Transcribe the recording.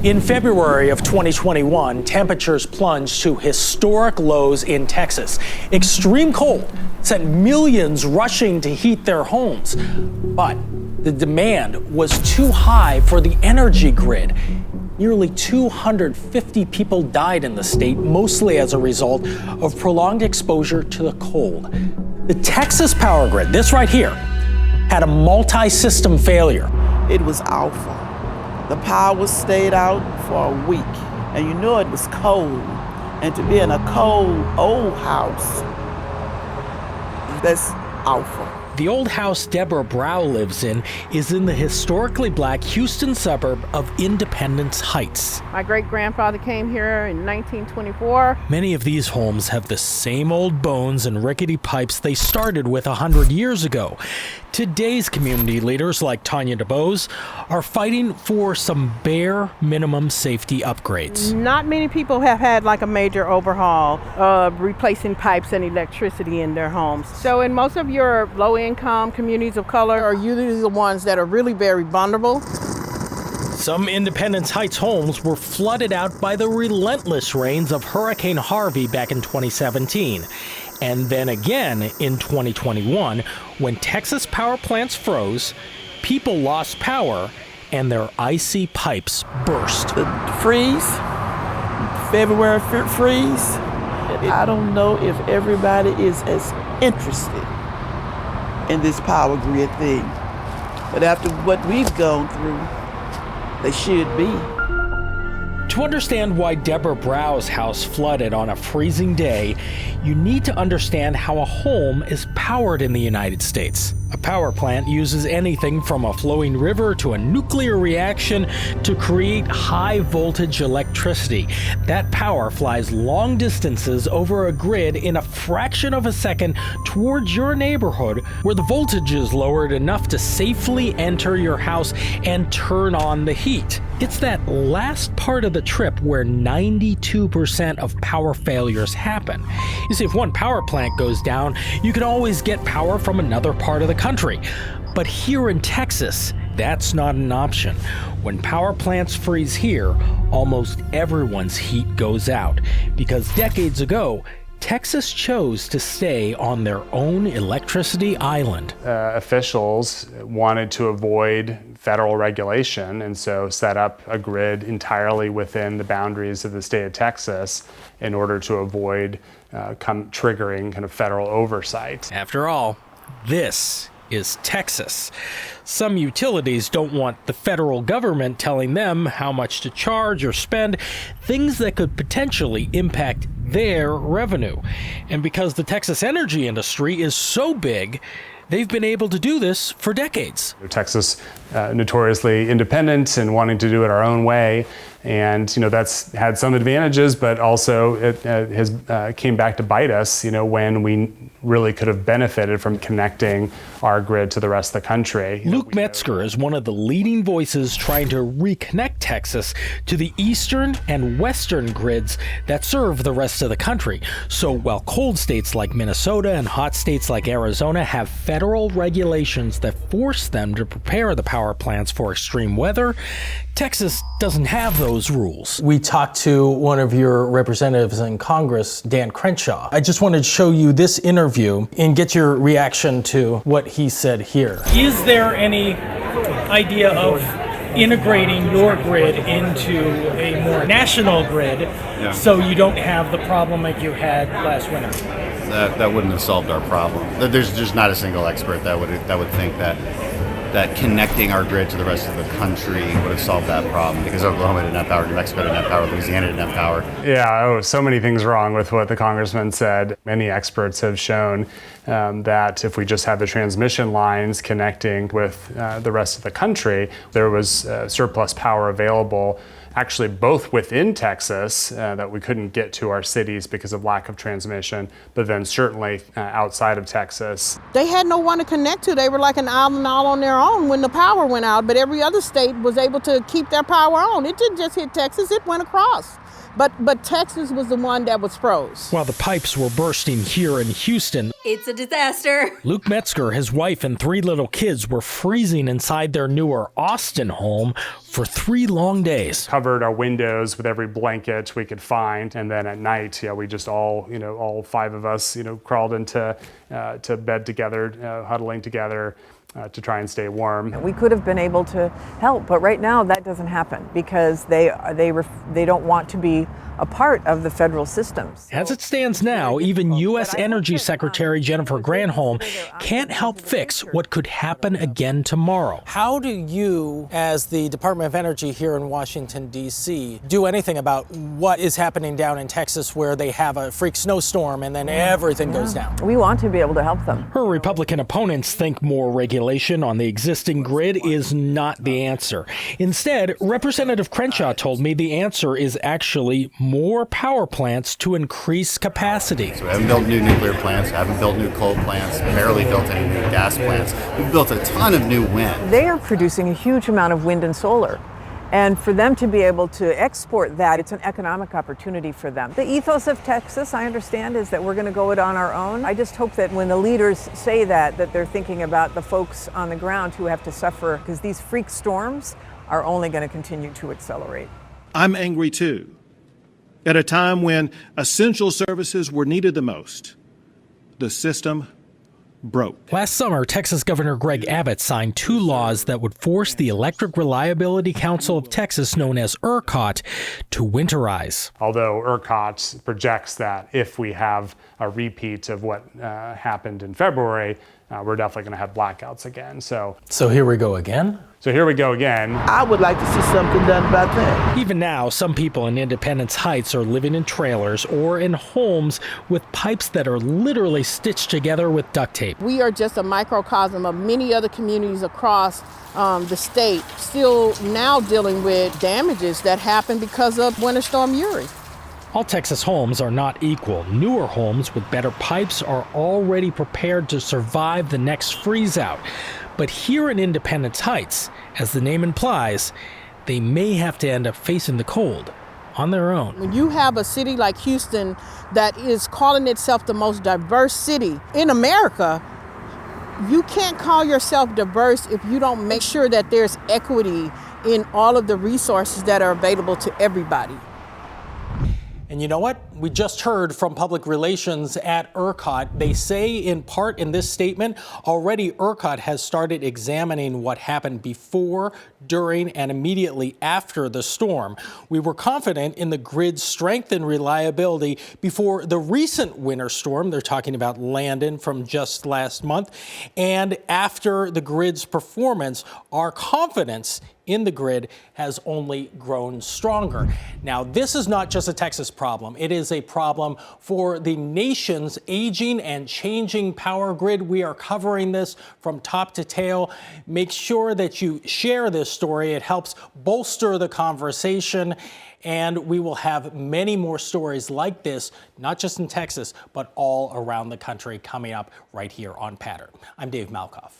In February of 2021, temperatures plunged to historic lows in Texas. Extreme cold sent millions rushing to heat their homes. But the demand was too high for the energy grid. Nearly 250 people died in the state, mostly as a result of prolonged exposure to the cold. The Texas power grid, this right here, had a multi-system failure. It was awful. The power stayed out for a week, and you know it was cold. And to be in a cold, old house, that's awful. The old house Deborah Brow lives in is in the historically black Houston suburb of Independence Heights. My great-grandfather came here in 1924. Many of these homes have the same old bones and rickety pipes they started with 100 years ago. Today's community leaders, like Tanya DeBose, are fighting for some bare minimum safety upgrades. Not many people have had like a major overhaul of replacing pipes and electricity in their homes. So in most of your low-income communities of color are usually the ones that are really very vulnerable. Some Independence Heights homes were flooded out by the relentless rains of Hurricane Harvey back in 2017. And then again in 2021, when Texas power plants froze, people lost power and their icy pipes burst. The freeze, February freeze, I don't know if everybody is as interested in this power grid thing. But after what we've gone through, they should be. To understand why Deborah Brow's house flooded on a freezing day, you need to understand how a home is powered in the United States. A power plant uses anything from a flowing river to a nuclear reaction to create high voltage electricity. That power flies long distances over a grid in a fraction of a second towards your neighborhood, where the voltage is lowered enough to safely enter your house and turn on the heat. It's that last part of the trip where 92% of power failures happen. You see, if one power plant goes down, you can always get power from another part of the country. But here in Texas, that's not an option. When power plants freeze here, almost everyone's heat goes out. Because decades ago, Texas chose to stay on their own electricity island. Officials wanted to avoid federal regulation and so set up a grid entirely within the boundaries of the state of Texas in order to avoid triggering kind of federal oversight. After all, this is Texas. Some utilities don't want the federal government telling them how much to charge or spend, things that could potentially impact their revenue. And because the Texas energy industry is so big, they've been able to do this for decades. Texas, notoriously independent and wanting to do it our own way. And, that's had some advantages, but also it has came back to bite us, when we really could have benefited from connecting our grid to the rest of the country. Luke Metzger is one of the leading voices trying to reconnect Texas to the eastern and western grids that serve the rest of the country. So while cold states like Minnesota and hot states like Arizona have federal regulations that force them to prepare the power plants for extreme weather, Texas doesn't have those rules. We talked to one of your representatives in Congress, Dan Crenshaw. I just wanted to show you this interview and get your reaction to what he said here. Is there any idea of integrating your grid into a more national grid so you don't have the problem like you had last winter? That wouldn't have solved our problem. There's just not a single expert that would think that connecting our grid to the rest of the country would have solved that problem, because Oklahoma didn't have power, New Mexico didn't have power, Louisiana didn't have power. Yeah, so many things wrong with what the congressman said. Many experts have shown that if we just had the transmission lines connecting with the rest of the country, there was surplus power available, actually both within Texas that we couldn't get to our cities because of lack of transmission, but then certainly outside of Texas. They had no one to connect to. They were like an island all on their own when the power went out, but every other state was able to keep their power on. It didn't just hit Texas, it went across. But Texas was the one that was froze. While the pipes were bursting here in Houston, it's a disaster. Luke Metzger, his wife, and 3 little kids were freezing inside their newer Austin home for 3 long days. Covered our windows with every blanket we could find, and then at night, we just all 5 of us, crawled into to bed together, huddling together to try and stay warm. We could have been able to help, but right now that doesn't happen because they don't want to be a part of the federal systems. As it stands now, even U.S. Energy Secretary Jennifer Granholm can't help fix what could happen again tomorrow. How do you, as the Department of Energy here in Washington, D.C., do anything about what is happening down in Texas where they have a freak snowstorm and then everything goes down? We want to be able to help them. Her Republican opponents think more regulation on the existing grid is not the answer. Instead, Representative Crenshaw told me the answer is actually more power plants to increase capacity. So we haven't built new nuclear plants, haven't built new coal plants, barely built any new gas plants. We've built a ton of new wind. They are producing a huge amount of wind and solar. And for them to be able to export that, it's an economic opportunity for them. The ethos of Texas, I understand, is that we're going to go it on our own. I just hope that when the leaders say that they're thinking about the folks on the ground who have to suffer, because these freak storms are only going to continue to accelerate. I'm angry too. At a time when essential services were needed the most, the system broke. Last summer, Texas Governor Greg Abbott signed 2 laws that would force the Electric Reliability Council of Texas, known as ERCOT, to winterize. Although ERCOT projects that if we have a repeat of what happened in February, we're definitely going to have blackouts again. So here we go again? So here we go again. I would like to see something done about that. Even now, some people in Independence Heights are living in trailers or in homes with pipes that are literally stitched together with duct tape. We are just a microcosm of many other communities across the state, still now dealing with damages that happened because of Winter Storm Uri. All Texas homes are not equal. Newer homes with better pipes are already prepared to survive the next freeze-out. But here in Independence Heights, as the name implies, they may have to end up facing the cold on their own. When you have a city like Houston that is calling itself the most diverse city in America, you can't call yourself diverse if you don't make sure that there's equity in all of the resources that are available to everybody. And you know what? We just heard from public relations at ERCOT. They say in part in this statement, already ERCOT has started examining what happened before, during, and immediately after the storm. We were confident in the grid's strength and reliability before the recent winter storm. They're talking about Landon from just last month. And after the grid's performance, our confidence in the grid has only grown stronger. Now, this is not just a Texas problem. It is a problem for the nation's aging and changing power grid. We are covering this from top to tail. Make sure that you share this story. It helps bolster the conversation. And we will have many more stories like this, not just in Texas, but all around the country coming up right here on Pattrn. I'm Dave Malkoff.